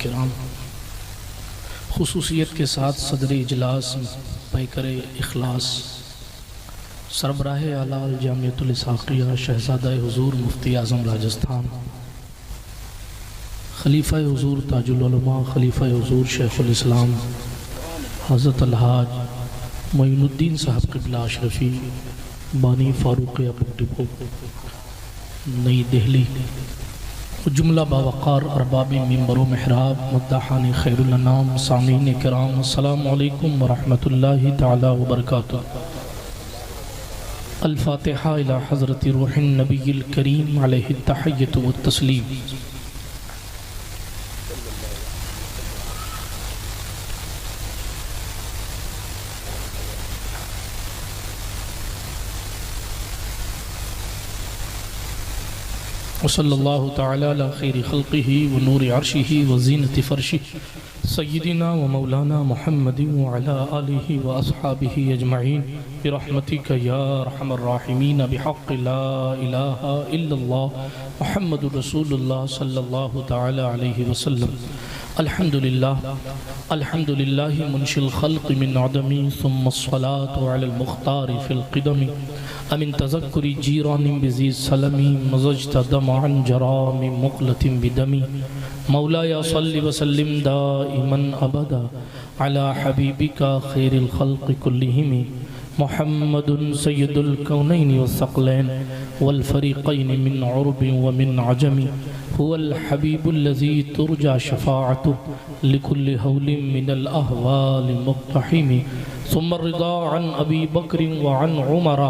किराम, खुसूसियत के साथ सदर इजलास पैकर इखलास सरबराह आला जामियतुल इसाक़िया शहज़ादा हुज़ूर मुफ्ती आज़म राजस्थान, खलीफा हुज़ूर ताजुल उलमा, खलीफा हुज़ूर शेखुल इस्लाम हज़रत अलहाज मोइनुद्दीन साहब क़िबला अशरफ़ी बानी फ़ारूक़ याक़ूब डिपो नई दिल्ली, जुमला बावक़ार अरबाब मिंबर व महराब मुद्दाहान खैरुल अनाम सामीन किराम, अस्सलामु अलैकुम व रहमतुल्लाहि तआला व बरकातुहू। अल-फ़ातिहा इला हज़रति रूहिन नबिय्यिल करीम अलैहि तहिय्यतु व तस्लीम। वसल्लल्लाहु तआला अला खैरि खल्क़िही व नूरि अर्शिही व ज़ीनति फ़र्शिही सय्यिदिना व मौलाना मुहम्मदिन व अला आलिही व अस्हाबिही अजमईन बिरहमतिका या अरहमर राहिमीन बिहक़्क़ि ला इलाहा इल्लल्लाह मुहम्मदुर रसूलुल्लाह सल्लल्लाहु तआला अलैहि वसल्लम। अल्हम्दुलिल्लाहि मुनशिल खल्क़ि मिन अदमी सुम्मा अस्सलातु अलल मुख्तारि फिल क़िदमी अमिन तज़क्कुरि जीरानिम बिज़ी सलमी मज़ज्ता दमअन जरामि मुक़लतिम बिदमी मौलाया सल्लि व सल्लिम दाइमन अबदा अला हबीबिका खैरिल खल्क़ि कुल्लिहिम मुहम्मदुन सय्यदुल कौनैनि वस्सक़लैन वल फ़रीक़ैनि मिन उर्बिन व मिन अजमी हुवल हबीबुल्लज़ी तुरजा शफ़ाअतुहु लिकुल्लि हौलिन मिनल अहवालि मुक़्तहिमी सुम्मा रिदा अन अबी बक्रिन व अन उमर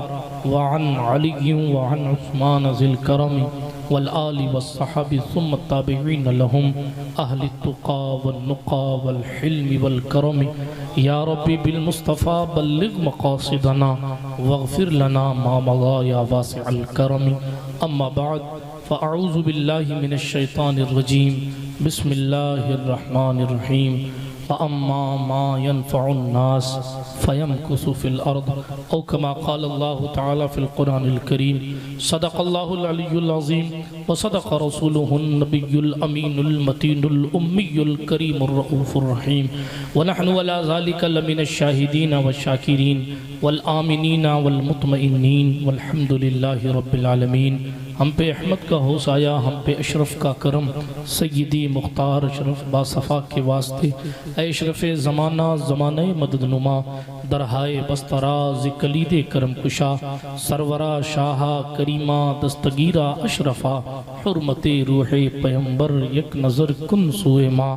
व अन अलिय्यिन व अन उस्मान ज़िल करमी वल आलि वस्सहबी सुम्मा ताबिईन लहुम अहलित तुक़ा वन नुक़ा वल हिल्मि वल करमी या रब्बी बिल मुस्तफ़ा बल्लिग़ मक़ासिदना वग़फ़िर लना मा मज़ा या वासिअल करमी। अम्मा बाद फ़अऊज़ु बिल्लाहि मिनश शैतानिर रजीम बिस्मिल्लाहिर रहमानिर रहीम। फ़अम्मा मा यनफ़उन नास फ़यमकुसु फ़िल अर्द औ कमा क़ाल अल्लाहु तआला फ़िल क़ुरानिल करीम सदक़ल्लाहुल अलियुल अज़ीम व सदक़ रसूलुहुन नबियुल अमीनुल मतीनुल उम्मियुल करीमुर रऊफ़ुर रहीम व नहनु अला ज़ालिका लमिनश शाहिदीन व शाकिरीन वल आमिनीन वल मुतमइन्नीन वल्हम्दुलिल्लाहि रब्बिल आलमीन। हम पे अहमद का होश आया, हम पे अशरफ का करम, सय्यदी मुख्तार अशरफ बासफ़ा के वास्ते अशरफ ज़माना ज़माने मददनुमा दरहाए बस्तराज कलीदे करम कुशा सरवरा शाहा करीमा दस्तगीरा अशरफा हुर्मते रूहे पैगंबर एक नज़र कुन सुए माँ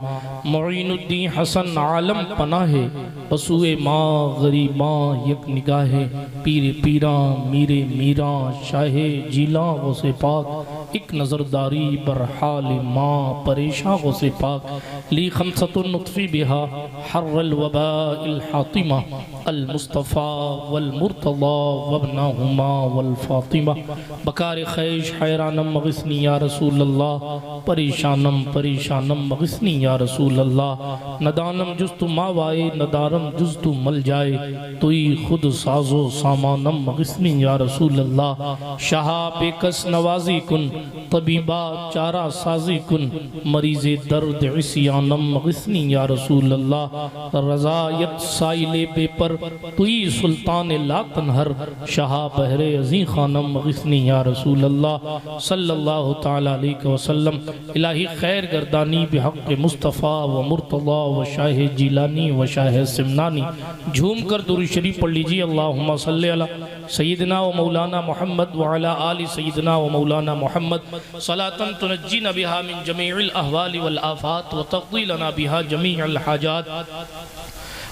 मोइनुद्दीन हसन आलम पनाहे बसुए माँ गरीबा एक निगाहे पीर पीरा मीरे मीरा शाहे जीला गौसे पाक एक नज़रदारी बरहाल माँ परेशान गौसे पाक ली खमसतुन नुत्फ़ी बिहा हर्रल वबाइल हातिमा अल मुस्तफ़ा वल मुर्तज़ा वब्नहुमा वल फ़ातिमा बकार खैश हैरानम मग़िस्नी या रसूल अल्लाह परेशानम परेशानम मग़िस्नी या रसूल अल्लाह नदानम जुस्तु मावाए नदारम जुस्तु मल जाए तुई खुद साजो सामानम मग़िस्नी या रसूल अल्लाह शाहा बेकस नवाजी कुन तबीबा चारा साजी कुन मरीज़े दर्द इस्यानम मग़िस्नी या रसूल अल्लाह रज़ायत साइले बेपर तुई सुल्तान ला तनहर शाह बहरे अज़ी खानम मग़िस्नी या रसूल अल्लाह सल्लल्लाहु तआला अलैहि वसल्लम। इलाही खैर गर्दानी बिहक़्क़ि मुस्तफ़ा व मुर्तज़ा व शाह जीलानी व शाह सिमनानी झूम कर दुरूद शरीफ पढ़ लीजिए। अल्लाहुम्मा सल्लि अला सय्यिदना व मौलाना मुहम्मद व अला आलि सय्यिदना व मौलाना मुहम्मद सलातन तुनज्जीना बिहा मिन जमीइल अहवालि वल आफ़ात व तक़दी लना बिहा जमीअल हाजात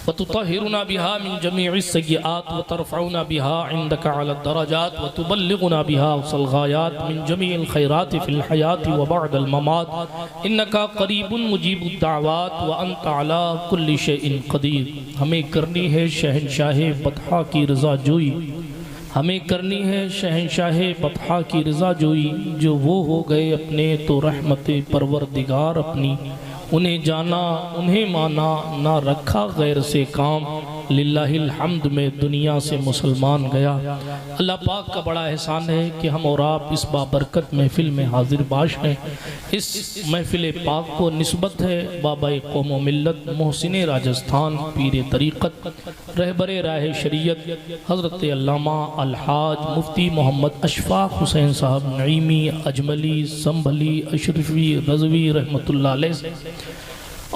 व तुतहिरुना बिहा मिन जमीइस सय्यिआत व तरफ़उना बिहा इंदका अला दरजात व तुबल्लिगुना बिहा अक़सल गायात मिन जमीइल खैरात फ़िल हयात व बअदल ममात इन्नका क़रीबुन मुजीबुद दाअवात व अंता अला कुल्लि शैइन क़दीर। हमें करनी है शहंशाह बतहा की रज़ा जोई, हमें करनी है शहंशाह बतहा की रज़ा जोई। जो वो हो गए अपने तो रहमत परवरदिगार अपनी, उन्हें जाना उन्हें माना ना रखा गैर से काम। लिल्लाहिल हम्द में दुनिया से मुसलमान गया। अल्लाह पाक का बड़ा एहसान है कि हम और आप इस बाबरकत महफिल में हाजिर बाश हैं। इस महफिल पाक को निस्बत है बाबा कौम मिल्लत मोहसिन राजस्थान पीर तरीक़त रहबर राह शरीयत हज़रत अल्लामा अलहाज मुफ्ती मोहम्मद अशफाक हुसैन साहब नईमी अजमली संभली अशरफी रज़वी रहमतुल्लाह अलैह से।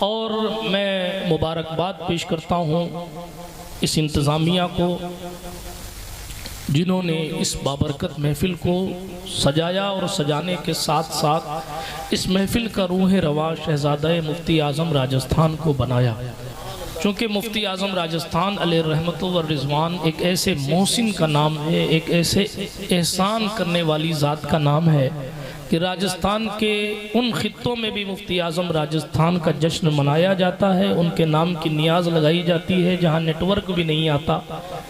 और मैं मुबारकबाद पेश करता हूँ इस इंतज़ामिया को जिन्होंने इस बाबरकत महफिल को सजाया और सजाने के साथ साथ इस महफिल का रूह रवा शहज़ादा मुफ्ती आज़म राजस्थान को बनाया। चूँकि मुफ्ती आज़म राजस्थान अलैहि रहमतु व रिज़वान एक ऐसे मोहसिन का नाम है, एक ऐसे एहसान करने वाली ज़ात का नाम है कि राजस्थान के उन खित्तों में भी मुफ्ती आज़म राजस्थान का जश्न मनाया जाता है, उनके नाम की नियाज लगाई जाती है जहाँ नेटवर्क भी नहीं आता,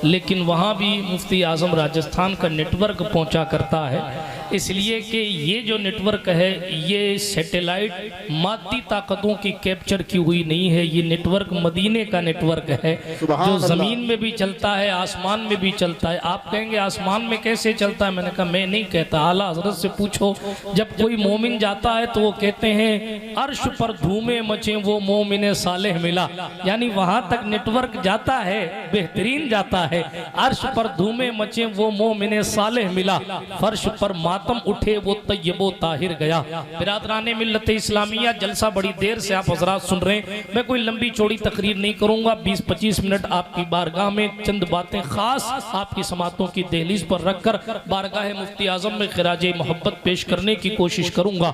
लेकिन वहाँ भी मुफ्ती आज़म राजस्थान का नेटवर्क पहुँचा करता है। इसलिए कि ये जो नेटवर्क है ये सैटेलाइट मादी ताकतों की कैप्चर की हुई नहीं है, ये नेटवर्क मदीने का नेटवर्क है जो ज़मीन में भी चलता है आसमान में भी चलता है। आप कहेंगे आसमान में कैसे चलता है? मैंने कहा मैं नहीं कहता, आला हज़रत से पूछो। जब कोई मोमिन जाता है तो वो कहते हैं अर्श पर धूमे मचे वो मोमिन सालेह मिला, यानी वहां तक नेटवर्क जाता है, बेहतरीन जाता है। अर्श पर धूमे मचे वो मोमिन सालेह मिला, फर्श पर मातम उठे वो तय्यबो ताहिर गया। बिरादराने मिल्लत इस्लामिया, जलसा बड़ी देर से आप हजरात सुन रहे हैं, मैं कोई लंबी चौड़ी तकरीर नहीं करूंगा। 20-25 मिनट आपकी बारगाह में चंद बातें खास आपकी समातों की दहलीज पर रखकर बारगाह मुफ्ती आज़म में खिराज मोहब्बत पेश करने की कोशिश करूंगा।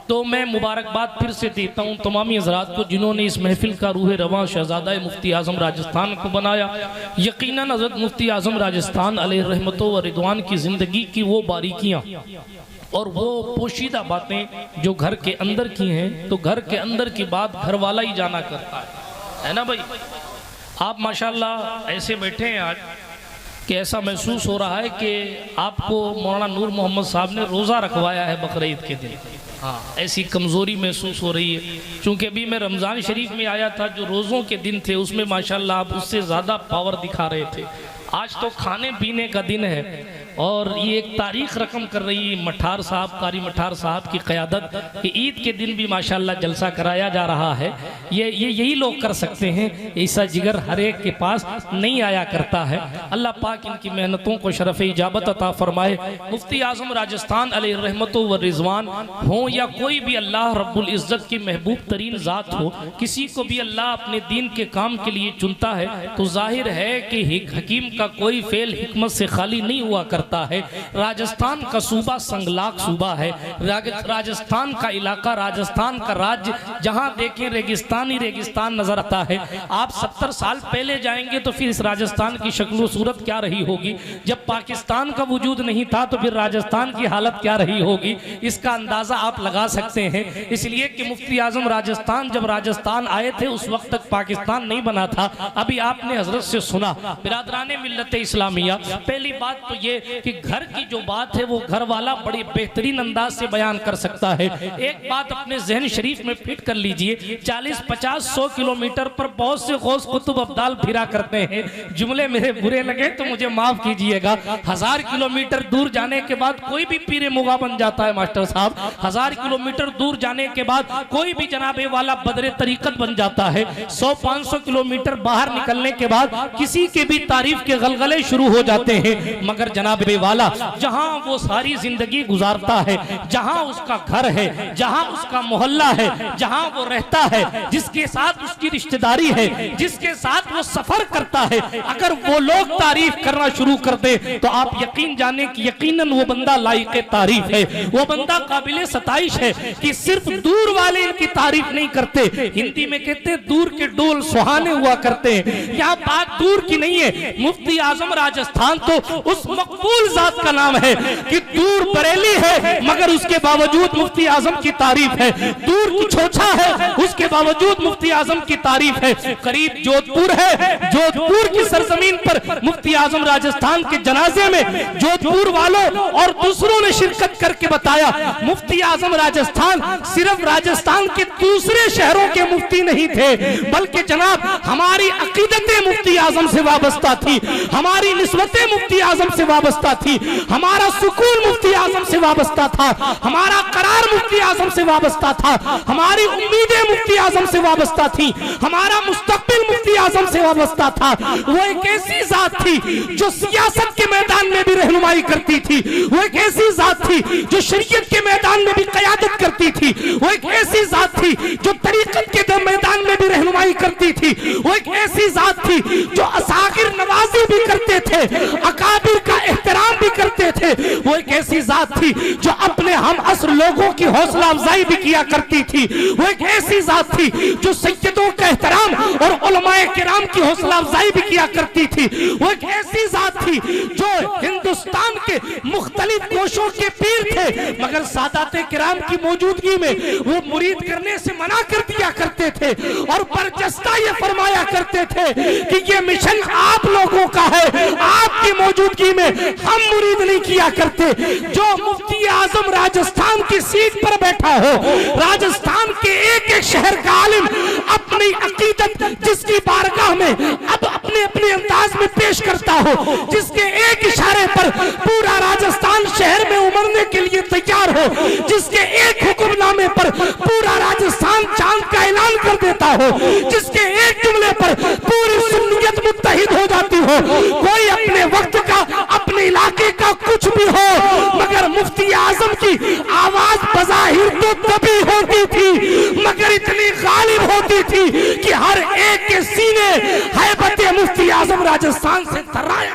तो मैं मुबारकबाद फिर से देता हूं तमामी हज़रात को जिन्होंने इस महफिल का रूह रवां शहज़ादा मुफ्ती आज़म राजस्थान को बनाया। यकीनन हज़रत मुफ्ती आज़म राजस्थान अलैहि रहमतो व रिदवान की ज़िंदगी की वो बारीकियाँ और वो पोशीदा बातें जो घर के अंदर की हैं, तो घर के अंदर की बात घर वाला ही जाना करता है ना भाई। आप माशाल्लाह ऐसे बैठे हैं आज कि ऐसा महसूस हो रहा है कि आपको मौलाना नूर मोहम्मद साहब ने रोज़ा रखवाया है बकरीद के दिन। हाँ, ऐसी कमज़ोरी महसूस हो रही है। चूँकि अभी मैं रमज़ान शरीफ में आया था, जो रोज़ों के दिन थे उसमें माशाल्लाह आप उससे ज़्यादा पावर दिखा रहे थे। आज तो खाने पीने का दिन है और ये एक तारीख रकम कर रही है मठार साहब, कारी मठार साहब की क़यादत कि ईद के दिन भी माशाल्लाह जलसा कराया जा रहा है। ये यही लोग कर सकते हैं, ऐसा जिगर हर एक के पास नहीं आया करता है। अल्लाह पाक इनकी मेहनतों को शरफ़ इजाबत अता फरमाए। मुफ्ती आज़म राजस्थान अलैहि रहमतो व रिज़वान हो या कोई भी अल्लाह रब्बुल इज़्ज़त की महबूब तरीन ज़ात हो, किसी को भी अल्लाह अपने दीन के काम के लिए चुनता है तो जाहिर है कि हकीम का कोई फेल हिकमत से खाली नहीं हुआ करता है। राजस्थान का सूबा संगलाक सूबा है, राजस्थान का इलाका, राजस्थान का राज्य जहां देखें रेगिस्तान ही रेगिस्तान नजर आता है। आप 70 साल पहले जाएंगे तो फिर इस राजस्थान की शक्ल सूरत क्या रही होगी। जब पाकिस्तान का वजूद नहीं था तो फिर राजस्थान की हालत क्या रही होगी, इसका अंदाजा आप लगा सकते हैं। इसलिए कि मुफ्ती आज़म राजस्थान जब राजस्थान आए थे उस वक्त तक पाकिस्तान नहीं बना था। अभी आपने हजरत से सुना। बिरादराने मिल्लत इस्लामिया, पहली बात तो ये कि घर की जो बात है वो घर वाला बड़ी बेहतरीन अंदाज से बयान कर सकता है। एक बात अपने ज़हन शरीफ में फिट कर लीजिए, 40, 50, 100 किलोमीटर पर बहुत से गौस कुतुब अब्दाल फिरा करते हैं। जुमले मेरे बुरे लगे तो मुझे माफ कीजिएगा। 1000 किलोमीटर दूर जाने के बाद कोई भी पीरे मुगा बन जाता है मास्टर साहब। 1000 किलोमीटर दूर जाने के बाद कोई भी जनाबे वाला बदरे तरीकत बन जाता है। 100-500 किलोमीटर बाहर निकलने के बाद किसी के भी तारीफ के गलगले शुरू हो जाते हैं। मगर जनाबे वाला जहां वो सारी जिंदगी गुजारता है, जहां उसका घर है, जहां उसका मोहल्ला है, जहां वो रहता है, जिसके साथ उसकी रिश्तेदारी है, जिसके साथ वो सफर करता है, अगर वो लोग तारीफ करना शुरू कर दे तो आप यकीन जाने कि यकीनन वो बंदा लायक तारीफ है, वो बंदा काबिल सताइश है कि सिर्फ दूर वाले इनकी तारीफ नहीं करते। हिंदी में कहते हैं दूर के डोल सुहाने हुआ करते हैं। यहाँ बात दूर की नहीं है। मुफ्ती आज़म राजस्थान तो उस मकबूल मकबूल जात का नाम है कि दूर बरेली है मगर उसके बावजूद मुफ्ती आजम की तारीफ है, दूर की छोछा है उसके बावजूद मुफ्ती आजम की तारीफ है, करीब जोधपुर है, जोधपुर की सरजमीन पर मुफ्ती आजम राजस्थान के जनाजे में जोधपुर वालों और दूसरों ने शिरकत करके बताया मुफ्ती आजम राजस्थान सिर्फ राजस्थान के दूसरे शहरों के मुफ्ती नहीं थे, बल्कि जनाब हमारी अकीदतें मुफ्ती आजम से वाबस्ता थी, हमारी निस्बतें मुफ्ती आजम से वाबस्ता थी, हमारा सुकून मुफ्ती आजम से वाबस्ता था, हमारा करार मुफ्ती आजम से वाबस्ता था, हमारी उम्मीदें मुफ्ती आजम से वाबस्ता थी, हमारा मुस्तकबिल मुफ्ती आजम से वाबस्ता था। वो एक ऐसी जात थी जो सियासत के मैदान में भी रहनुमाई करती थी, वो एक ऐसी जात थी जो शरीयत के मैदान में भी क़यादत करती थी, वो एक ऐसी जात थी जो तरीक़त के मैदान में भी रहनुमाई करती थी, वो एक ऐसी जात थी जो असागिर नवाजी भी करते थे, अकाबिर का एहतराम भी करते थे, वो एक ऐसी जात थी जो अपने हम असर लोगों की हौसला अफजाई भी किया करती थी, वो एक ऐसी जात थी जो सैयदों का एहतराम और उलमाए किराम की हौसला अफजाई भी किया करती थी, वो एक ऐसी जात थी जो हिंदुस्तान के मुख्तलिफ कोशों के पीर थे मगर सादाते किराम की मौजूदगी में वो मुरीद करने से मना कर दिया करते थे और बरजस्ता ये फरमाया करते थे कि ये मिशन आप लोगों का है, आपकी मौजूदगी में हम मुरीद नहीं किया करते। जो मुफ्ती आजम राजस्थान की सीट पर बैठा हो, राजस्थान के एक एक शहर का आलिम अपनी अकीदत जिसकी बारगाह में अब अपने अपने अंदाज में पेश करता हो, जिसके एक इशारे पर पूरा राजस्थान शहर में उमड़ने के लिए तैयार हो, जिसके एक हुक्मनामे पर पूरा राजस्थान चांद का ऐलान कर देता हो, जिसके एक जुमले पर पूरी सुन्नियत मुत्तहिद हो जाती हो, कोई अपने वक्त का अपने इलाके का कुछ भी हो मगर मुफ्ती आजम की आवाज बज़ाहिर तो तभी होती थी मगर इतनी गालिब होती थी कि हर एक के सीने हैबत मुफ्ती आजम राजस्थान से तराया।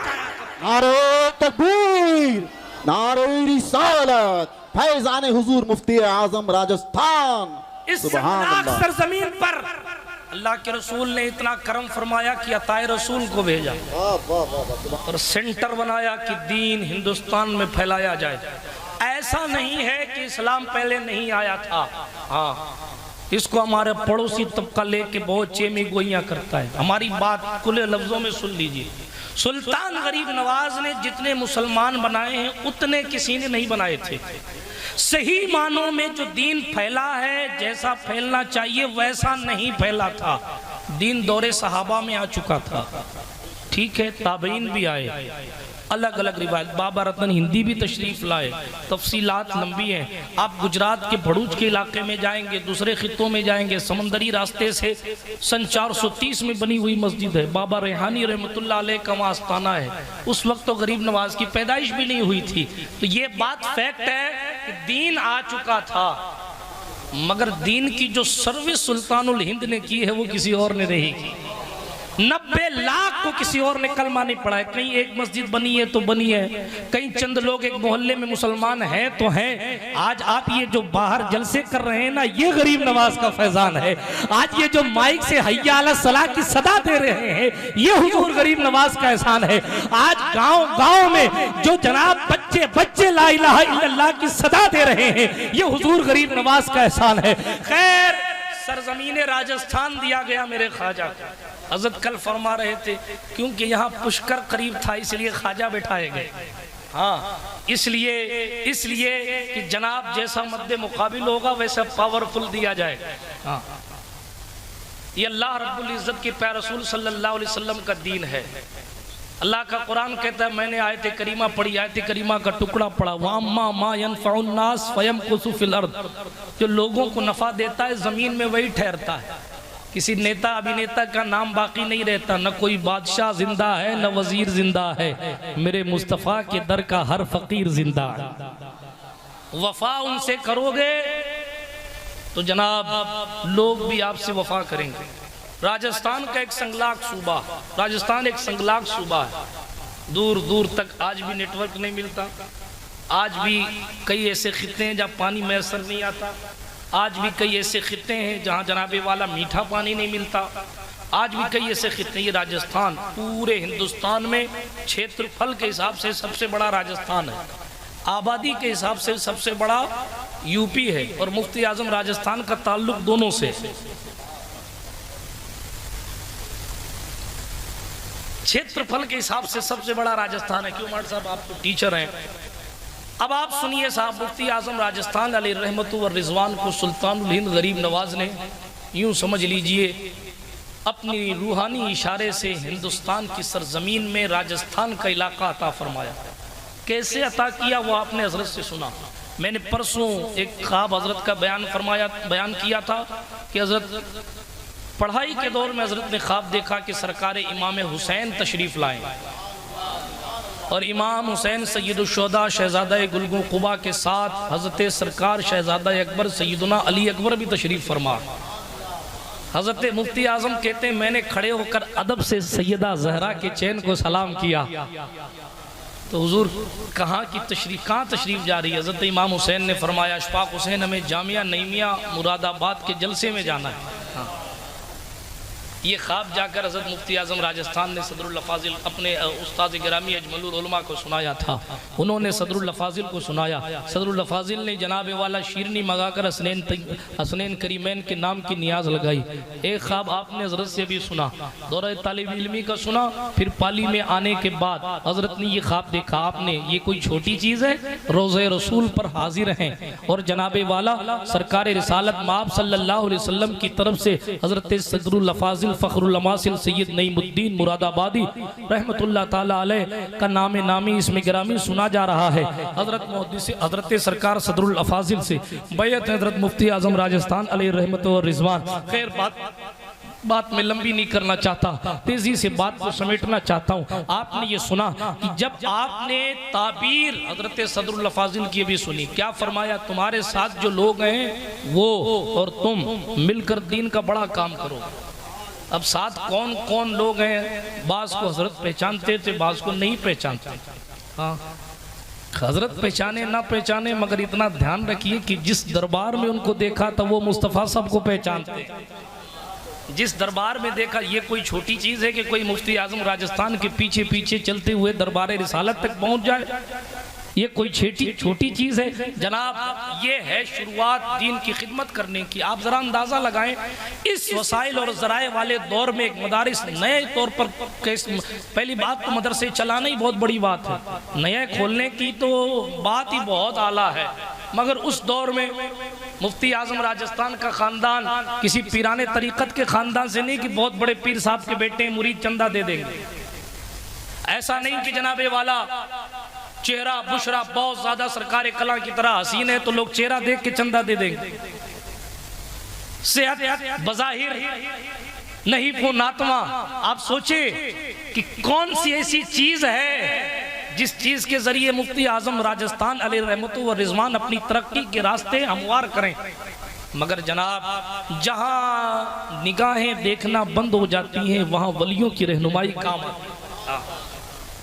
नारे तकबीर, नारे रिसालत, फैज़ान हुजूर मुफ्ती आजम राजस्थान। इस सरजमीन पर अल्लाह के रसूल ने इतना करम फरमाया कि अताए रसूल को भेजा और सेंटर बनाया कि दीन हिंदुस्तान में फैलाया जाए। ऐसा नहीं है कि इस्लाम पहले नहीं आया था, हाँ इसको हमारे पड़ोसी तबका लेके बहुत चेमी गोइयां करता है। हमारी बात खुले लफ्जों में सुन लीजिए, सुल्तान गरीब नवाज ने जितने मुसलमान बनाए हैं उतने किसी ने नहीं बनाए थे। सही मानों में जो दीन फैला है, जैसा फैलना चाहिए वैसा नहीं फैला था। दीन दौरे सहाबा में आ चुका था, ठीक है, ताबईन भी आए, अलग अलग रिवायत, बाबा रतन हिंदी भी तशरीफ लाए, तफसीलात लंबी हैं। आप गुजरात के भरूच के इलाके में जाएंगे, दूसरे खित्तों में जाएंगे, समंदरी रास्ते से सन 430 में बनी हुई मस्जिद है, बाबा रेहानी रहमतुल्लाह अलैह का वहाँ आस्थाना है। उस वक्त तो गरीब नवाज की पैदाइश भी नहीं हुई थी। तो ये बात फैक्ट है कि दीन आ चुका था मगर दीन की जो सर्विस सुल्तानुल हिंद ने की है वो किसी और ने नहीं की। 90 लाख को किसी और ने कलमा नहीं पढ़ा है। कहीं एक मस्जिद बनी है तो बनी है, कहीं चंद लोग एक मोहल्ले में मुसलमान हैं तो हैं। आज आप ये जो बाहर जलसे कर रहे हैं ना, ये गरीब नवाज का फैजान है। आज ये जो माइक से हय्या अला सलाह की सदा दे रहे हैं, ये हुजूर गरीब नवाज का एहसान है। आज गांव गांव में जो जनाब बच्चे बच्चे ला इलाहा इल्लल्लाह की सदा दे रहे हैं, ये हुजूर गरीब नवाज का एहसान है। खैर, सरजमीने राजस्थान दिया गया मेरे ख्वाजा को। हजरत कल फरमा रहे थे क्योंकि यहाँ पुष्कर करीब था इसलिए ख्वाजा बैठाए गए। हाँ, इसलिए कि जनाब जैसा मद्दे मुकाबिल होगा वैसा पावरफुल दिया जाएगा। हाँ, ये अल्लाह रब्बुल इज्जत के प्यारे रसूल सल्लल्लाहु अलैहि वसल्लम का दीन है। अल्लाह का कुरान कहता है, मैंने आयत करीमा पढ़ी, आयत करीमा का टुकड़ा पढ़ा, वाम्मा मा यनफउन नास फयमकुसु फिल अर्द, जो लोगों को नफा देता है जमीन में वही ठहरता है। किसी नेता अभिनेता का नाम बाकी नहीं रहता, न कोई बादशाह जिंदा है न वजीर जिंदा है, मेरे मुस्तफ़ा के दर का हर फकीर जिंदा है। वफा उनसे करोगे तो जनाब लोग भी आपसे वफा करेंगे। राजस्थान का एक संगलाक सूबा, राजस्थान एक संगलाक सूबा है, दूर दूर तक आज भी नेटवर्क नहीं मिलता, आज भी कई ऐसे खित्ते हैं जहाँ पानी मैसर नहीं आता, आज भी कई ऐसे खित्ते हैं जहाँ जनाबे वाला मीठा पानी नहीं मिलता, आज भी कई ऐसे खित्ते, ये राजस्थान पूरे हिंदुस्तान में क्षेत्रफल के हिसाब से सबसे बड़ा राजस्थान है, आबादी के हिसाब से सबसे बड़ा यूपी है, और मुफ्ती आजम राजस्थान का ताल्लुक दोनों से। क्षेत्रफल के हिसाब से सबसे बड़ा राजस्थान है। क्यों मार साहब, आप तो टीचर हैं। अब आप सुनिए साहब, मुफ्ती आजम राजस्थान अलैहि रहमतु व रिजवान को सुल्तानुल हिंद गरीब नवाज ने यूं समझ लीजिए अपनी रूहानी इशारे से हिंदुस्तान की सरजमीन में राजस्थान का इलाका अता फरमाया। कैसे अता किया वो आपने हजरत से सुना। मैंने परसों एक ख्वाब हजरत का बयान किया था कि हजरत पढ़ाई के दौर में हजरत ने ख्वाब देखा कि सरकार इमाम हुसैन तशरीफ लाएं, और इमाम हुसैन सैयदुश्शुहदा शहजादा गुलगो कुबा के साथ हजरत सरकार शहजादा अकबर सैयदुना अली अकबर भी तशरीफ फरमा। हजरत मुफ्ती आजम कहते हैं मैंने खड़े होकर अदब से सैयदा जहरा के चैन को सलाम किया, तो हुजूर कहाँ तशरीफ जा रही है। हजरत इमाम हुसैन ने फरमाया अशफाक हुसैन हमें जामिया नईमिया मुरादाबाद के जलसे में जाना है। हाँ, ये ख्वाब जाकर हज़रत मुफ्ती आज़म राजस्थान ने सदरुल फाजिल अपने उस्ताद गिरामी अजमलुल उलमा को सुनाया था। उन्होंने सदरुल फाजिल को सुनाया। सदरुल फाजिल ने जनाब वाला शीरनी मंगाकर हसनैन करीमैन के नाम की नियाज लगाई। एक ख्वाब आपने हज़रत से भी सुना, दौरा तालिब इल्मी का सुना। फिर पाली में आने के बाद हज़रत ने ये ख्वाब देखा आपने, ये कोई छोटी चीज़ है, रोज़े रसूल पर हाजिर हैं और जनाब वाला सरकार रिसालत माब सल्लल्लाहु अलैहि वसल्लम की तरफ से हज़रत सदरुल फाजिल फ़खरुल अमासिल सैयद नईमुद्दीन मुरादाबादी रहमतुल्लाह ताला अलैह का नामी इसमें गिरामी सुना जा रहा है। हजरत मुहद्दिस हजरत सरकार सदरुल अफाजिल से बैत हजरत मुफ्ती आजम राजस्थान अलैहि रहमत व रिजवान। खैर बात मैं लंबी नहीं करना चाहता, तेजी से बात को समेटना चाहता हूँ। आपने ये सुना कि जब आपने ताबीर हजरत सदरुल फाजिल की भी सुनी, क्या फरमाया, तुम्हारे साथ जो लोग हैं वो और तुम मिलकर दीन का बड़ा काम करो। अब साथ कौन कौन लोग हैं, बास को हजरत पहचानते थे, बास को नहीं पहचानते। हाँ, हजरत पहचाने ना पहचाने, मगर इतना ध्यान रखिए कि जिस दरबार में उनको देखा था वो मुस्तफ़ा साहब को पहचानते। जिस दरबार में देखा, ये कोई छोटी चीज़ है कि कोई मुफ्ती आजम राजस्थान के पीछे पीछे चलते हुए दरबार रिसालत तक पहुंच जाए। ये कोई छोटी चीज़ है जनाब, ये है शुरुआत दीन की खिदमत करने की। आप ज़रा अंदाज़ा लगाएं, इस वसाइल और ज़राए वाले दौर में एक मदारिस नए तौर पर, पहली बात तो मदरसे चलाना ही बहुत बड़ी बात है, नए खोलने की तो बात ही बहुत आला है, मगर उस दौर में मुफ्ती आजम राजस्थान का ख़ानदान किसी पीराने तरीक़त के ख़ानदान से नहीं कि बहुत बड़े पीर साहब के बेटे मुरीद चंदा दे देंगे। ऐसा नहीं कि जनाबे वाला चेहरा बुशरा बहुत ज्यादा सरकार कला की तरह हसीन है तो लोग चेहरा देख के चंदा दे देंगे। सेहत बज़ाहिर नहीं वो नातवा। आप सोचे कि कौन सी ऐसी चीज है जिस चीज के जरिए मुफ्ती आजम राजस्थान अलैहि रहमतु व रिजवान अपनी तरक्की के रास्ते हमवार करें। मगर जनाब, जहां निगाहें देखना बंद हो जाती हैं वहां वलियों की रहनुमाई काम आती।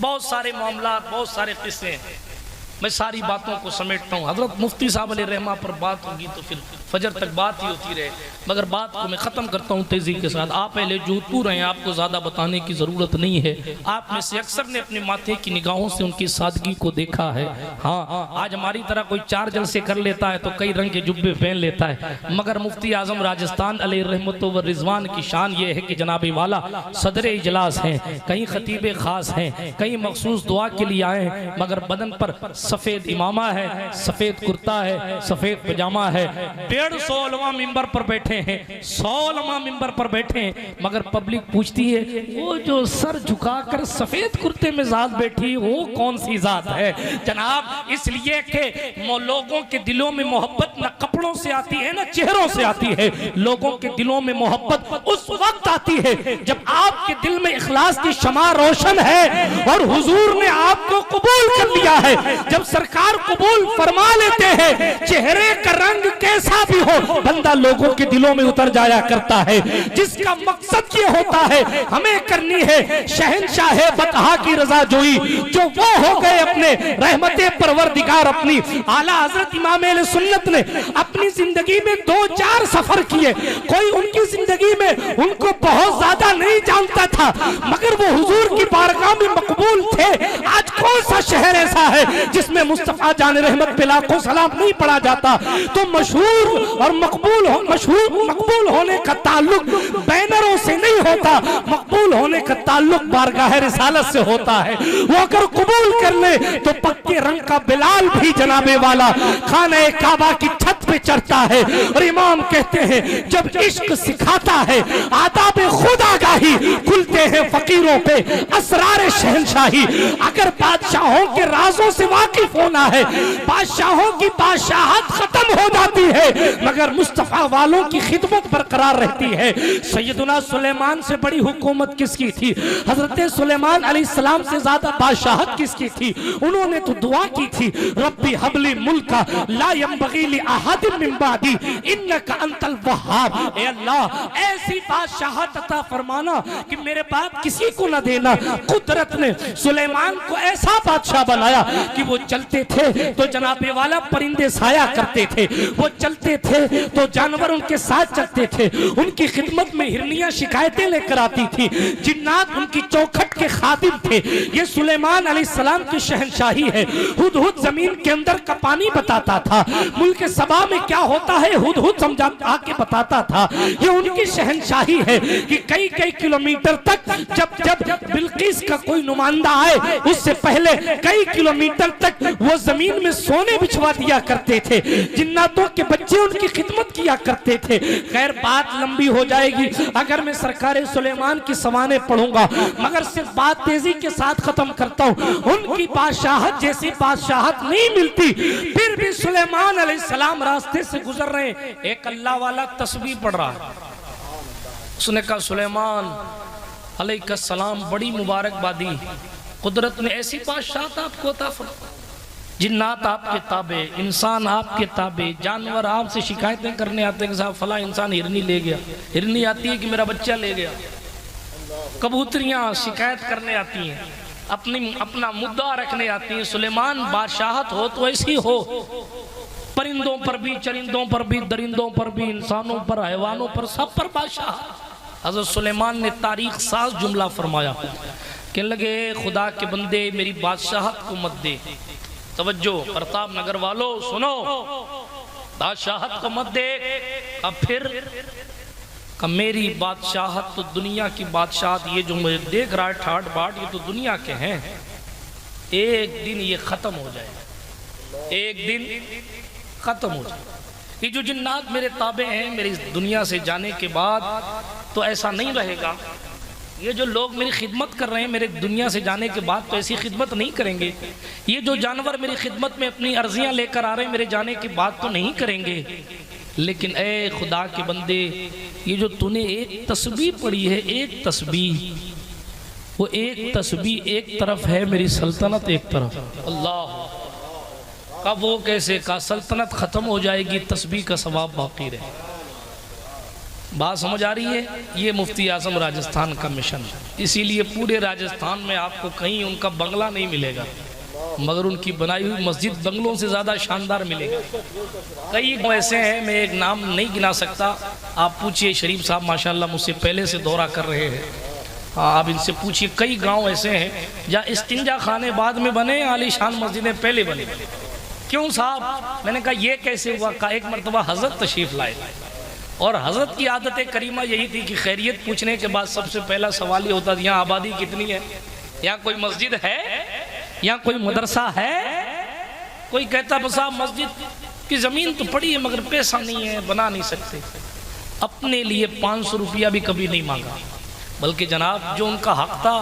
बहुत सारे मामला, बहुत सारे किस्से हैं, मैं सारी बातों को समेटता हूँ। हजरत मुफ्ती साहब अलैहि रहमा पर बात होगी तो फिर फजर तक बात ही होती रहे, मगर बात को मैं ख़त्म करता हूँ तेज़ी के साथ। आप पहले जोधपुर हैं, आपको ज़्यादा बताने की ज़रूरत नहीं है। आप में से अक्सर ने अपने माथे की निगाहों से उनकी सादगी को देखा है। हाँ, आज हमारी तरह कोई 4 जलसे कर लेता है तो कई रंग के जुब्बे पहन लेता है, मगर मुफ्ती आजम राजस्थान अलैहि रहमत व रिजवान की शान ये है कि जनाबी वाला सदर इजलास हैं, कहीं खतीब ख़ास हैं, कहीं मखसूस दुआ के लिए आए हैं, मगर बदन पर सफ़ेद इमामा है, सफ़ेद कुर्ता है, सफ़ेद पजामा है। 150 उलमा मिंबर पर बैठे हैं, 100 उलमा मिंबर पर बैठे हैं, मगर पब्लिक पूछती है वो जो सर झुकाकर सफ़ेद कुर्ते में ज़ात बैठी वो कौन सी ज़ात है। जनाब, इसलिए कि लोगों के दिलों में मोहब्बत न कपड़ों से आती है न चेहरों से आती है। लोगों के दिलों में मोहब्बत उस वक्त आती है जब आपके दिल में इखलास की शमा रोशन है और हुजूर ने आपको कबूल कर लिया है। जब सरकार कबूल फरमा लेते हैं, चेहरे का रंग कैसा भी हो, बंदा लोगों के दिलों में उतर जाया करता है। जिसका मकसद ये होता है हमें करनी है शहंशाह बतहा की रजा जोई, जो वो हो गए अपने रहमते परवरदिगार अपनी। आला हजरत इमाम अहले सुन्नत ने अपनी जिंदगी में 2-4 सफर किए। कोई उनकी जिंदगी में उनको बहुत ज्यादा नहीं मानता था, मगर वो हुजूर की बारगाह में मकबूल थे। आज कौन सा शहर ऐसा है जिसमें मुस्तफा जान रहमत पे लाखों सलाम नहीं पढ़ा जाता? तो मशहूर और मकबूल होने का ताल्लुक बैनरों से नहीं होता, मकबूल होने का ताल्लुक बारगाह रिसालत से होता है। वो अगर कबूल कर ले तो पक्के रंग का बिलाल भी जनाबे वाला खाने काबा की छत पे चढ़ता है। और इमाम कहते हैं जब इश्क सिखाता है आदाब खुद आगाही, खुलते हैं फकीरों पे असरार शहनशाही। अगर बादशाहों के राजों से वाकिफ होना है, बादशाहों की बादशाहत खत्म हो जाती है, मगर मुस्तफा वालों की खिदमत बरकरार रहती है। सैयदुना सुलेमान से बड़ी हुकूमत किसकी थी? हजरत सुलेमान अलैहिस्सलाम से ज्यादा बादशाहत किसकी थी? उन्होंने तो दुआ की थी, रब्बी हबली मुल्का ला यंबगी ली अहदिन मिन बादी इन्नका अंतल वहाब। ए अल्लाह ऐसी बादशाहत अता फरमाना कि मेरे बाद किसी को न देना। कुदरत ने सुलेमान को ऐसा बादशाह बनाया कि वो चलते थे तो जनाबे वाला परिंदे साया करते थे, वो चलते थे तो जानवर उनके साथ चलते थे, उनकी खिदमत में हिरनियां शिकायतें लेकर आती थी, जिन्नात उनकी चौखट के खादिम थे। ये सुलेमान अलैहिस्सलाम की शहनशाही है। हुदहुद जमीन के अंदर का पानी बताता था, मुल्क सबा में क्या होता है हुदहुद समझा आके बताता था। ये उनकी शहनशाही है कि कई कई किलोमीटर तक जब बिल्किस का कोई नुमाइंदा आए उससे पहले कई किलोमीटर तक वो जमीन में सोने बिछवा दिया करते थे, जिन्नातों के बच्चे उनकी खिदमत किया करते थे। खैर बात लंबी हो जाएगी अगर मैं सरकार सुलेमान की सवाने पढ़ूंगा, मगर सिर्फ बात तेजी के साथ खत्म करता हूँ। उनकी बादशाहत जैसी बादशाहत नहीं मिलती, फिर भी सुलेमान अलैहिस्सलाम रास्ते से गुजर रहे, एक अल्लाह वाला तस्बीह पढ़ रहा है। उसने कहा सुलेमान अलैहिस्सलाम बड़ी मुबारकबादी, कुदरत ने ऐसी बादशाहत आपको अता फरमाई, जिन्नात आपके ताबे, इंसान आपके ताबे, जानवर आपसे शिकायतें करने आते हैं कि साहब फला इंसान हिरनी ले गया, हिरनी आती है कि मेरा बच्चा ले गया, कबूतरियां शिकायत करने आती हैं, अपना मुद्दा रखने आती हैं। सुलेमान बादशाहत हो तो ऐसी हो, परिंदों पर भी, चरिंदों पर भी, दरिंदों पर भी, इंसानों पर, हैवानों पर, सब पर बादशाह। हज़रत सुलेमान ने तारीख साज जुमला फरमाया, कहने लगे खुदा के बंदे मेरी बादशाहत को मत दे। तवज्जो प्रताप नगर वालों सुनो, बादशाहत को मत दे। अब फिर का मेरी बादशाहत तो दुनिया की बादशाहत, ये जो मुझे देख रहा है ठाट बाट, ये तो दुनिया के हैं, एक दिन ये खत्म हो जाए, एक दिन खत्म हो जाए। ये जो जिन्नात मेरे ताबे हैं मेरी दुनिया से जाने के बाद तो ऐसा नहीं रहेगा। ये जो लोग मेरी खिदमत कर रहे हैं मेरे दुनिया से जाने के बाद तो ऐसी खिदमत नहीं करेंगे। ये जो जानवर मेरी खिदमत में अपनी अर्जियां लेकर आ रहे हैं मेरे जाने के बाद तो नहीं करेंगे। लेकिन ए खुदा के बंदे, ये जो तूने एक तस्बीह पढ़ी है, एक तस्बीह, वो एक तस्बीह एक तरफ है, मेरी सल्तनत एक तरफ। अल्लाह का वो कैसे का सल्तनत खत्म हो जाएगी, तस्बीह का सवाब बाकी रहे। बात समझ आ रही है? ये मुफ्ती आजम राजस्थान का मिशन है, इसीलिए पूरे राजस्थान में आपको कहीं उनका बंगला नहीं मिलेगा, मगर उनकी बनाई हुई मस्जिद बंगलों से ज़्यादा शानदार मिलेगा। कई ऐसे हैं, मैं एक नाम नहीं गिना सकता, आप पूछिए शरीफ साहब माशाल्लाह मुझसे पहले से दौरा कर रहे हैं, हाँ आप इनसे पूछिए। कई गांव ऐसे हैं जहाँ इस्तिंजा खाने बाद में बने, आलीशान मस्जिदें पहले बने। क्यों साहब? मैंने कहा ये कैसे हुआ? कहा एक मरतबा हज़रत तशरीफ़ लाए और हज़रत की आदत करीमा यही थी कि खैरियत पूछने के बाद सबसे पहला सवाल ये होता था यहाँ आबादी कितनी है, यहाँ कोई मस्जिद है, यहाँ कोई मदरसा है? कोई कहता बस आप मस्जिद की ज़मीन तो पड़ी है मगर पैसा नहीं है, बना नहीं सकते। अपने लिए 500 रुपया भी कभी नहीं मांगा, बल्कि जनाब जो उनका हक था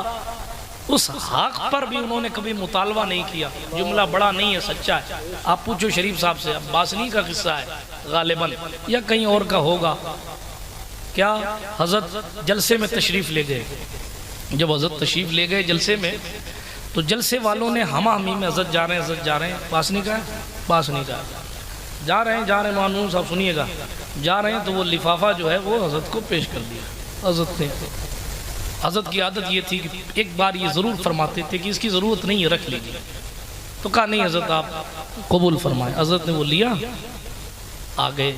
उस हक पर भी उन्होंने कभी मुतालबा नहीं किया। जुमला बड़ा नहीं है, सच्चा है। आप पूछो शरीफ साहब से, अब बासनी का किस्सा है गालिबन या कहीं और का होगा। क्या हज़रत जलसे में तशरीफ़ ले गए, जब हज़रत तशरीफ़ ले गए जलसे में तो जलसे वालों ने हमा हमी में हज़रत जा रहे हैं, हज़रत जा रहे हैं, बासनी का है, बासनी का जा रहे हैं मानून साहब सुनिएगा, जा रहे हैं तो वो लिफाफा जो है वो हज़रत को पेश कर दिया। हज़रत ने, हज़रत की आदत ये थी कि एक बार ये ज़रूर फरमाते थे कि इसकी ज़रूरत नहीं है, रख लीजिए। तो कहा नहीं हज़रत आप कबूल फरमाएं। हज़रत ने वो लिया, आ गए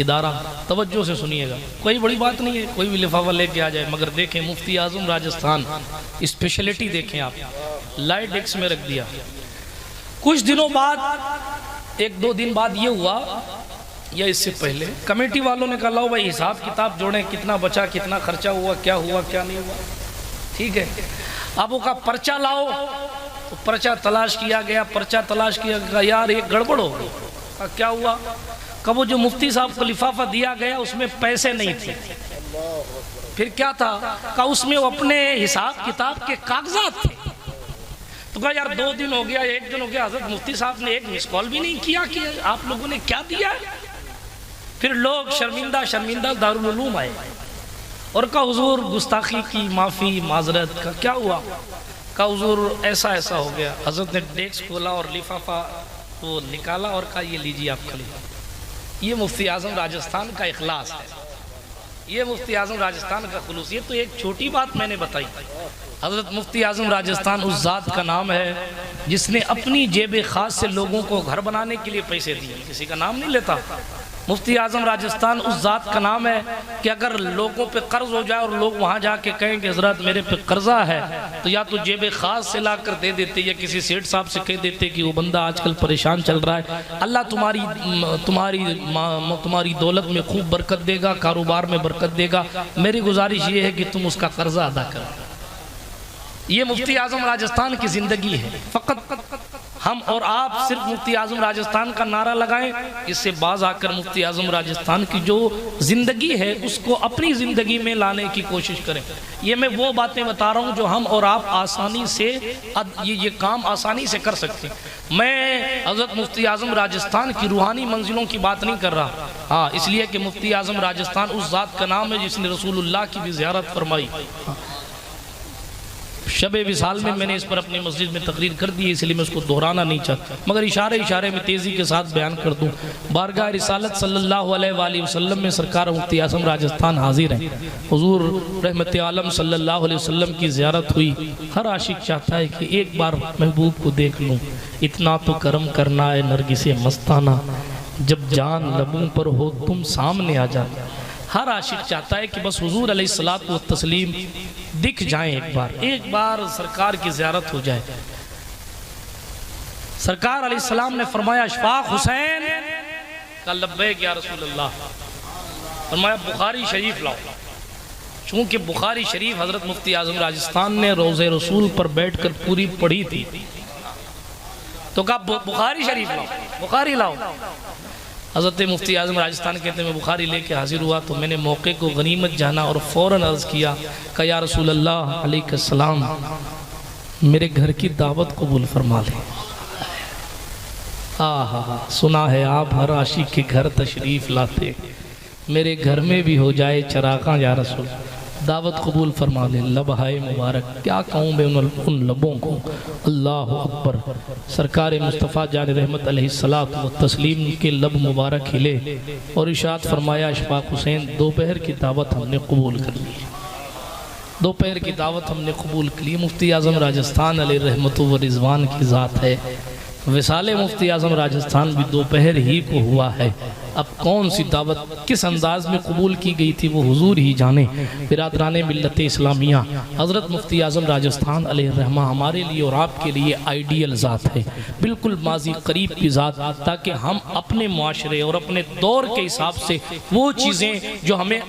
इदारा, तवज्जो से सुनिएगा, कोई बड़ी बात नहीं है, कोई भी लिफाफा लेके आ जाए, मगर देखें मुफ्ती आजम राजस्थान स्पेशलिटी देखें आप, लाइट डेस्क में रख दिया। कुछ दिनों बाद, एक दो दिन बाद ये हुआ या इससे पहले, कमेटी वालों ने कहा लो भाई हिसाब किताब जोड़ें, कितना बचा, कितना खर्चा हुआ, क्या नहीं हुआ, ठीक है। अब वो का पर्चा लाओ, तो पर्चा तलाश किया गया, पर्चा तलाश किया गया, यार एक गड़बड़ हो गई। क्या हुआ? कब वो जो मुफ्ती साहब को लिफाफा दिया गया उसमें पैसे नहीं थे। फिर क्या था? का उसमें वो अपने हिसाब किताब के कागजात थे। तो कहा यार 2 दिन हो गया, 1 दिन हो गया, हजरत मुफ्ती साहब ने एक मिस कॉल भी नहीं किया कि आप लोगों ने क्या दिया। फिर लोग शर्मिंदा दारुल उलूम आए और कहा हुजूर गुस्ताखी की माफ़ी माजरत। का क्या हुआ? कहा हुजूर ऐसा हो गया। हजरत ने डेस्क खोला और लिफाफा वो निकाला और कहा ये लीजिए आपका लिफाफा। ये मुफ्ती आजम राजस्थान का इखलास है, ये मुफ्ती आजम राजस्थान का खुलूस। ये तो एक छोटी बात मैंने बताई। हजरत मुफ्ती आजम राजस्थान उस ज़ात का नाम है जिसने अपनी जेब खास से लोगों को घर बनाने के लिए पैसे दिए, किसी का नाम नहीं लेता। मुफ्ती आजम राजस्थान उस ज़ात का नाम है कि अगर लोगों पे कर्ज हो जाए और लोग वहाँ जाके कहें कि हजरत मेरे पे कर्जा है, तो या तो जेब खास से ला कर दे देते या किसी सेठ साहब से कह देते कि वो बंदा आजकल परेशान चल रहा है, अल्लाह तुम्हारी दौलत में खूब बरकत देगा, कारोबार में बरकत देगा, मेरी गुजारिश ये है कि तुम उसका कर्जा अदा करो। ये मुफ्ती आजम राजस्थान की जिंदगी है। फ़कत हम और आप सिर्फ मुफ्ती आजम राजस्थान का नारा लगाएं, इससे बाज आकर मुफ्ती आजम राजस्थान की जो जिंदगी है उसको अपनी जिंदगी में लाने की कोशिश करें। ये मैं वो बातें बता रहा हूँ जो हम और आप आसानी से ये काम आसानी से कर सकते हैं। मैं हजरत मुफ्ती आजम राजस्थान की रूहानी मंजिलों की बात नहीं कर रहा, हाँ, इसलिए कि मुफ्ती आजम राजस्थान उस ज़ात का नाम है जिसने रसूलुल्लाह की भी ज़ियारत फरमाई। शब-ए विसाल में मैंने इस पर अपनी मस्जिद में तकरीर कर दी है, इसलिए मैं उसको दोहराना नहीं चाहता, मगर इशारे में तेज़ी के साथ बयान कर दूँ। बारगाह रिसालत सल्लल्लाहु अलैहि वसल्लम में सरकार मुफ्ती आजम राजस्थान हाजिर हैं। हुजूर रहमत आलम सल्लल्लाहु अलैहि वसल्लम की ज़ियारत हुई। हर आशिक चाहता है कि एक बार महबूब को देख लूँ। इतना तो करम करना है नरगिसे मस्ताना, जब जान लबों पर हो तुम सामने आ जाना। हर आशिक चाहता है कि बस हुजूर अलैहिस्सलातु वत्तस्लीम दिख जाएं, एक बार सरकार की ज़ियारत हो जाए। सरकार अलैहिस्सलाम ने फरमाया अशफाक हुसैन का लब्बैक या रसूलल्लाह, फरमाया बुखारी शरीफ लाओ। चूँकि बुखारी शरीफ हज़रत मुफ्ती आज़म राजस्थान ने रोज़े रसूल पर बैठकर पूरी पढ़ी थी, तो कहा बुखारी शरीफ लाओ, बुखारी लाओ। हज़रत मुफ्ती आज़म राजस्थान कहते हैं मैं बुखारी लेके हाजिर हुआ तो मैंने मौके को गनीमत जाना और फ़ौरन अर्ज़ किया कि या रसूल अल्लाह अलैहिस्सलाम मेरे घर की दावत कबूल फरमा लें। हाँ, सुना है आप हर आशिक के घर तशरीफ़ लाते, मेरे घर में भी हो जाए चराग़ां या रसूल, दावत कबूल फरमा ले। लबहाए मुबारक, क्या कहूँ मैं उन लबों को। अल्लाह अकबर। सरकार मुस्तफ़ा जान रहमत अलैहिस्सलात व तस्लीम के लब मुबारक हिले और इरशाद फरमाया अशफाक हुसैन दोपहर की दावत हमने कबूल कर ली, दोपहर की दावत हमने कबूल कर ली। मुफ्ती आज़म राजस्थान अलैहि रहमत व रिज़वान की ज़ात है। विसाले मुफ्ती आज़म राजस्थान भी दोपहर ही को हुआ है। अब कौन सी दावत किस अंदाज में कबूल की गई थी वो हुजूर ही जाने। बिरादराने मिल्लत इस्लामिया, हज़रत मुफ्ती आज़म राजस्थान अलैहि रहमा हमारे लिए और आपके लिए आइडियल ज़ात है, बिल्कुल माजी करीब की ज़ात, ताकि हम अपने माशरे और अपने दौर के हिसाब से वो चीज़ें जो हमें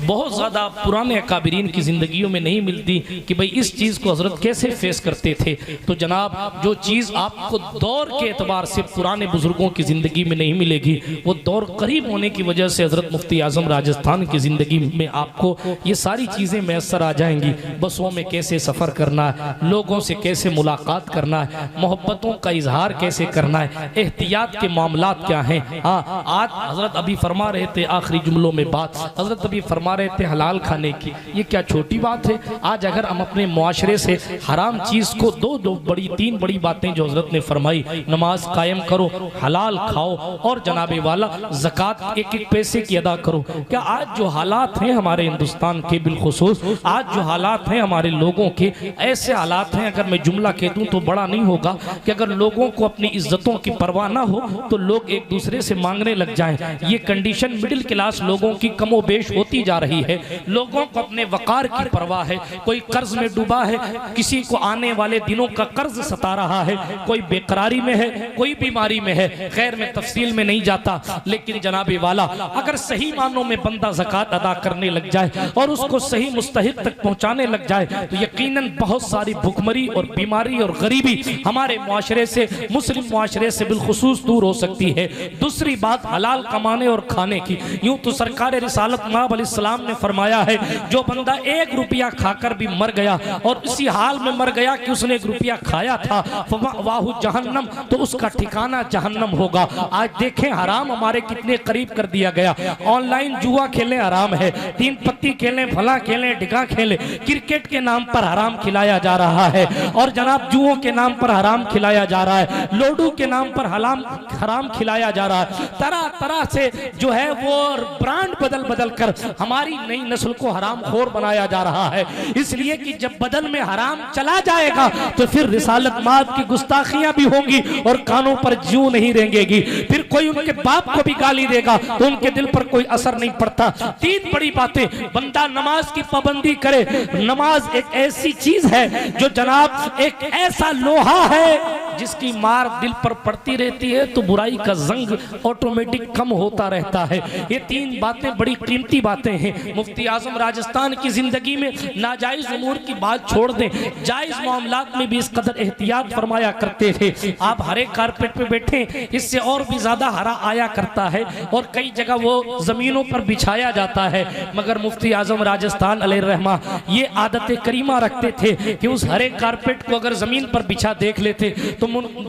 बहुत ज़्यादा पुराने अकाबिरीन की ज़िंदगियों में नहीं मिलती कि भाई इस चीज़ को हज़रत कैसे फेस करते थे, तो जनाब जो चीज़ आपको दौर के एतबार से पुराने बुजुर्गों की ज़िंदगी में नहीं मिलेगी, वो दौर करीब होने की वजह से हज़रत मुफ्ती आज़म राजस्थान की ज़िंदगी में आपको ये सारी चीज़ें मैसर आ जाएंगी। बसों में कैसे सफ़र करना है, लोगों से कैसे मुलाकात करना है, मोहब्बतों का इजहार कैसे करना है, एहतियात के मामलात क्या हैं। हाँ, आज हज़रत अभी फरमा रहे थे आखिरी जुमलों में बात, हज़रत अभी फरमा रहे थे हलाल खाने की, ये क्या छोटी बात है। आज अगर हम अपने मुआशरे से हराम चीज़ को तीन बड़ी बातें जो हज़रत ने फरमाई, नमाज कायम करो, हलाल खाओ और जनाबे वाला ज़कात एक एक पैसे की अदा करो। क्या आज जो हालात हैं हमारे हिंदुस्तान के, बिलखुसूस आज जो हालात हैं हमारे लोगों के, ऐसे हालात हैं, अगर मैं जुमला कह दूं तो बड़ा नहीं होगा, कि अगर लोगों को अपनी इज्जतों की परवाह ना हो तो लोग एक दूसरे से मांगने लग जाएं। ये कंडीशन मिडिल क्लास लोगों की कमोबेश होती जा रही है। लोगों को अपने वकार की परवाह है, कोई कर्ज में डूबा है, किसी को आने वाले दिनों का कर्ज सता रहा है, कोई बेकरारी में है, कोई बीमारी में है। खैर मैं तफसील में नहीं जाता, लेकिन जनाबे वाला अगर सही मानों में बंदा ज़कात अदा करने लग जाए और उसको सही मुस्तहिक तक पहुंचाने लग जाए तो यकीनन बहुत सारी भुखमरी और बीमारी और गरीबी हमारे मुआशरे से, मुस्लिम मुआशरे से बिलखुसूस दूर हो सकती है। दूसरी बात हलाल कमाने और खाने की। यूं तो सरकार रिसालत माब अलैहिस्सलाम ने फरमाया है, जो बंदा 1 रुपया खाकर भी मर गया और इसी हाल में मर गया कि उसने 1 रुपया खाया था, वाहु जहन्नम, तो उसका ठिकाना जहन्नम होगा। आज देखें हराम हमारे कितने करीब कर दिया गया। ऑनलाइन जुआ खेलें हराम है, 3 पत्ती खेलें, फला खेलें, डिगा खेलें, क्रिकेट के नाम पर हराम खिलाया जा रहा है और जनाब जुओं के नाम पर हराम खिलाया जा रहा है, लोडू के नाम पर हराम खिलाया जा रहा है। तरह तरह से जो है वो ब्रांड बदल बदल कर हमारी नई नस्ल को हराम खोर बनाया जा रहा है। इसलिए कि जब बदन में हराम चला जाएगा तो फिर रिसालत माद की गुस्ताखियां भी होंगी और कानों पर जूं नहीं रेंगेगी। फिर कोई उनके बाप को भी गाली देगा तो उनके दिल पर कोई असर नहीं पड़ता। 3 बड़ी बातें, बंदा नमाज की पाबंदी करे। नमाज एक ऐसी चीज है जो जनाब एक ऐसा लोहा है जिसकी मार दिल पर पड़ती रहती है तो बुराई का जंग ऑटोमेटिक कम होता रहता है। ये 3 बातें बड़ी कीमती बातें हैं। मुफ्ती आजम राजस्थान की जिंदगी में नाजायज उमूर की बात छोड़ दें, जायज मामलात में भी इस कदर एहतियात फरमाया करते थे। आप हरे कारपेट पे बैठे, इससे और भी ज्यादा हरा आया करता है और कई जगह वो जमीनों पर बिछाया जाता है, मगर मुफ्ती आजम राजस्थान अलैहिर्रहमा ये आदत करीमा रखते थे कि उस हरे कारपेट को अगर जमीन पर बिछा देख लेते तो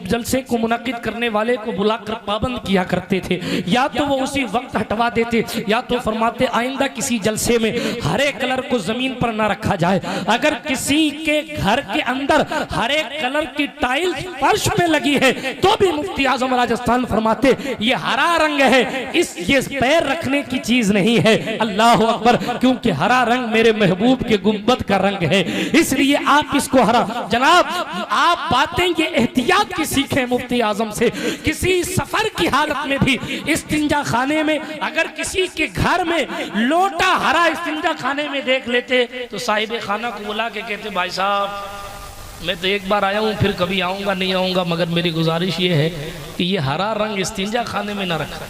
जलसे को मुनक्किद करने वाले को बुलाकर पाबंद किया करते थे। या तो वो उसी वक्त हटवा देते या तो फरमाते आइंदा किसी जलसे में हरे कलर को जमीन पर ना रखा जाए। अगर किसी के घर के अंदर हरे कलर की टाइल फर्श पे लगी है तो भी मुफ्ती आजम राजस्थान फरमाते ये हरा रंग है, ये पैर रखने की चीज नहीं है। अल्लाह अकबर, क्योंकि हरा रंग मेरे महबूब के गुंबद का रंग है, इसलिए आप इसको हरा। जनाब आप बातें ये एहतियात की सीखें मुफ्ती आजम से। किसी सफर की हालत में भी इस्तिंजा खाने में अगर किसी के घर में लोटा हरा इस्तिंजा खाने में देख लेते तो साहिब खाना को बुला के कहते भाई साहब मैं तो एक बार आया हूँ, फिर कभी आऊँगा नहीं आऊँगा, मगर मेरी गुजारिश ये है कि ये हरा रंग इस्तिंजा खाने में ना रखा।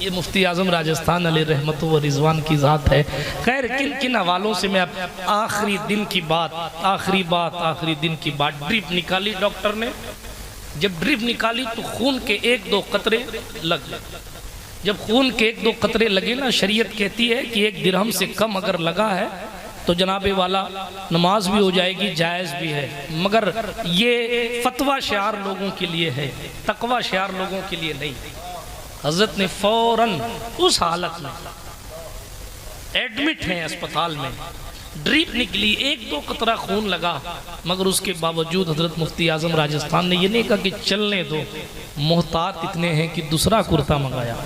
ये मुफ्ती आजम राजस्थान अलैहिर्रहमत व रिजवान की ज़ात है। खैर किन किन हवालों से मैं आखिरी दिन की बात ड्रिप निकाली डॉक्टर ने। जब ड्रिप निकाली तो खून के 1-2 कतरे लग गए। जब खून के 1-2 कतरे लगे ना, शरीयत कहती है कि 1 दिरहम से कम अगर लगा है तो जनाबे वाला नमाज भी हो जाएगी, जायज़ भी है, मगर ये फतवा शार लोगों के लिए है, तकवा शार लोगों के लिए नहीं। हजरत ने फौरन उस हालत में एडमिट हैं अस्पताल में, ड्रिप निकली, 1-2 कतरा खून लगा, मगर उसके बावजूद हजरत मुफ्ती आजम राजस्थान ने ये नहीं कहा कि चलने दो, मोहतात इतने हैं कि दूसरा कुर्ता मंगाया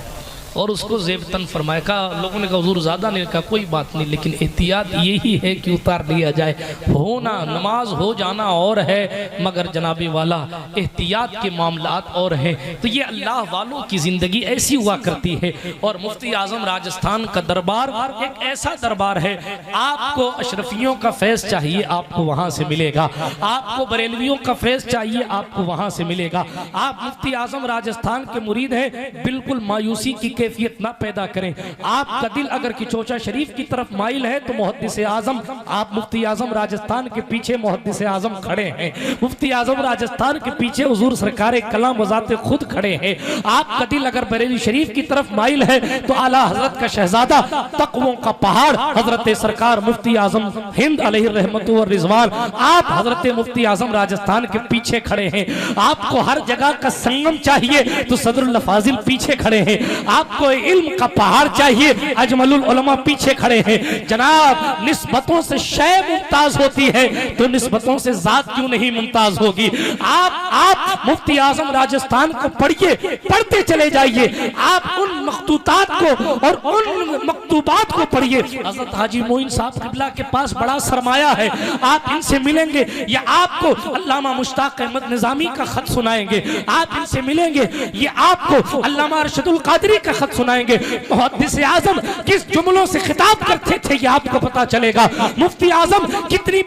और उसको ज़ेबतन फरमाया। कहा लोगों ने कहा हुजूर ज़्यादा नहीं, कहा कोई बात नहीं, लेकिन एहतियात यही है कि उतार दिया जाए। होना नमाज हो जाना और है, मगर जनाबी वाला एहतियात के मामलात और हैं। तो ये अल्लाह वालों की ज़िंदगी ऐसी हुआ करती है। और मुफ्ती आज़म राजस्थान का दरबार एक ऐसा दरबार है, आपको अशरफियों का फैज़ चाहिए आपको वहाँ से मिलेगा, आपको बरेलवियों का फैज़ चाहिए आपको वहाँ से मिलेगा। आप मुफ्ती आज़म राजस्थान के मुरीद हैं, बिल्कुल मायूसी की कैफियत ना पैदा करें। आपका दिल अगर किचोचा शरीफ की तरफ माइल है तो मुहद्दिस आजम, आप मुफ्ती आजम राजस्थान के पीछे मुहद्दिस आजम खड़े हैं। मुफ्ती आजम राजस्थान के पीछे हुजूर सरकार कलाम वज़ात खुद खड़े हैं। आपका दिल अगर बरेली शरीफ की तरफ माइल है तो आला हजरत का शहजादा, तक़वों का पहाड़ हजरत सरकार मुफ्ती आजम हिंद अलैहिर्रहमतु व रिज़वान, आप हजरत मुफ्ती आजम राजस्थान के पीछे खड़े हैं। आपको हर जगह का संगम चाहिए तो सदरुल फाजिल पीछे खड़े हैं। आप आपको इल्म का पहाड़ चाहिए। अजमलुल उलमा पीछे खड़े हैं। जनाब, निस्बतों से शय मुमताज होती है तो निस्बतों से जात क्यों नहीं मुमताज होगी? आप मुफ्ती आजम राजस्थान को पढ़िए, पढ़ते चले जाइए। आप उन मखतूतात को और उन मकतूबात को पढ़िए। हज़रत हाजी मोइन साहब किबला के पास बड़ा सरमाया है, आप इनसे मिलेंगे या आपको अल्लामा मुश्ताक अहमद निजामी का खत सुनाएंगे। आप इनसे मिलेंगे, ये आपको अल्लामा अरशदुल कादरी का खत सुनाएंगे। मुहद्दिस आजम किस जुमलों से खिताब करते थे ये आपको पता चलेगा। मुफ्ती आजम कितने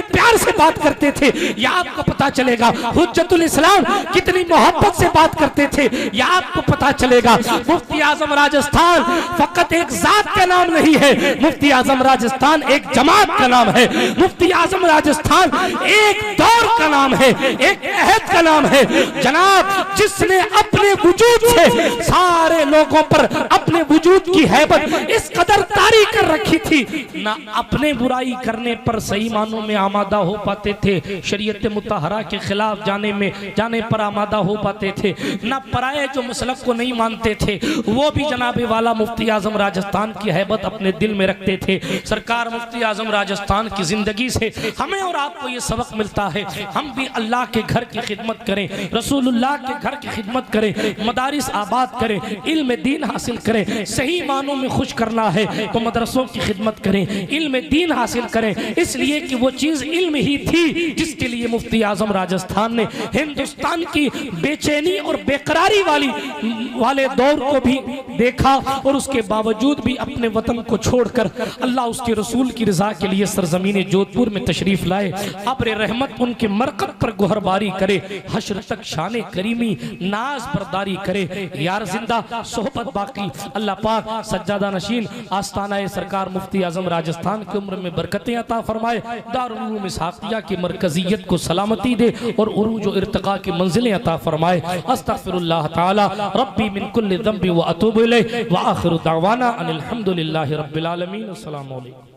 प्यार से बात करते थे ये आपको पता चलेगा। हुज्जतुल इस्लाम कितनी मोहब्बत से बात करते थे ये आपको पता चलेगा। मुफ्ती आजम राजस्थान फकत एक जात का नाम नहीं है, मुफ्ती आजम राजस्थान एक जमात का नाम है। मुफ्ती आजम राजस्थान एक दौर का नाम है, एक अहद का नाम है। जनाब, जिसने अपने वजूद से सारे लोगों पर अपने वजूद की हैबत इस कदर तारी कर रखी थी, ना अपने बुराई करने पर सही मानों में आमादा हो पाते थे, शरीयत मुतहरा के खिलाफ जाने पर आमादा हो पाते थे, ना पराये जो मसलक को नहीं मानते थे वो भी जनाबे वाला मुफ्ती आजम राजस्थान की हैबत अपने दिल में रखते थे। सरकार मुफ्ती आजम राजस्थान की जिंदगी से हमें और आपको ये सबक मिलता है, हम भी अल्लाह के घर की खिदमत करें, रसूलुल्लाह के घर की खिदमत करें, मदारिस आबाद करें, इल्म दीन हासिल करें। सही मानों में खुश करना है तो मदरसों की खिदमत करें, इल्म दीन हासिल करें, इसलिए कि वो चीज़ इल्म ही थी जिसके लिए मुफ्ती आजम राजस्थान ने हिंदुस्तान की बेचैनी और बेकरारी वाले दौर को भी देखा और उसके बावजूद भी अपने वतन को छोड़कर अल्लाह उसके रसूल की रजा के लिए सरजमीन जोधपुर में तशरीफ लाए। अब्र रहमत उनके मरकब पर गुहरबारी करे, हश्र तक शान करीमी नाज बरदारी करे। यार जिंदा सोहबत बाकी। अल्लाह पाक सज्जादा नशीन आस्ताना सरकार मुफ्ती आजम राजस्थान की उम्र में बरकतें अता फरमाए, दारुल उलूम इसहाकिया की मरकजियत को सलामती दे और उरूज व इर्तिका की मंजिलें अता फरमाए। अस्तगफिरुल्लाह ताला रब्बी मिन कुल्लि ज़ंबि व अतूबु इलैहि व आखिरु दावाना अनिल हम्दुलिल्लाहि रब्बिल आलमीन। अस्सलामु अलैकुम।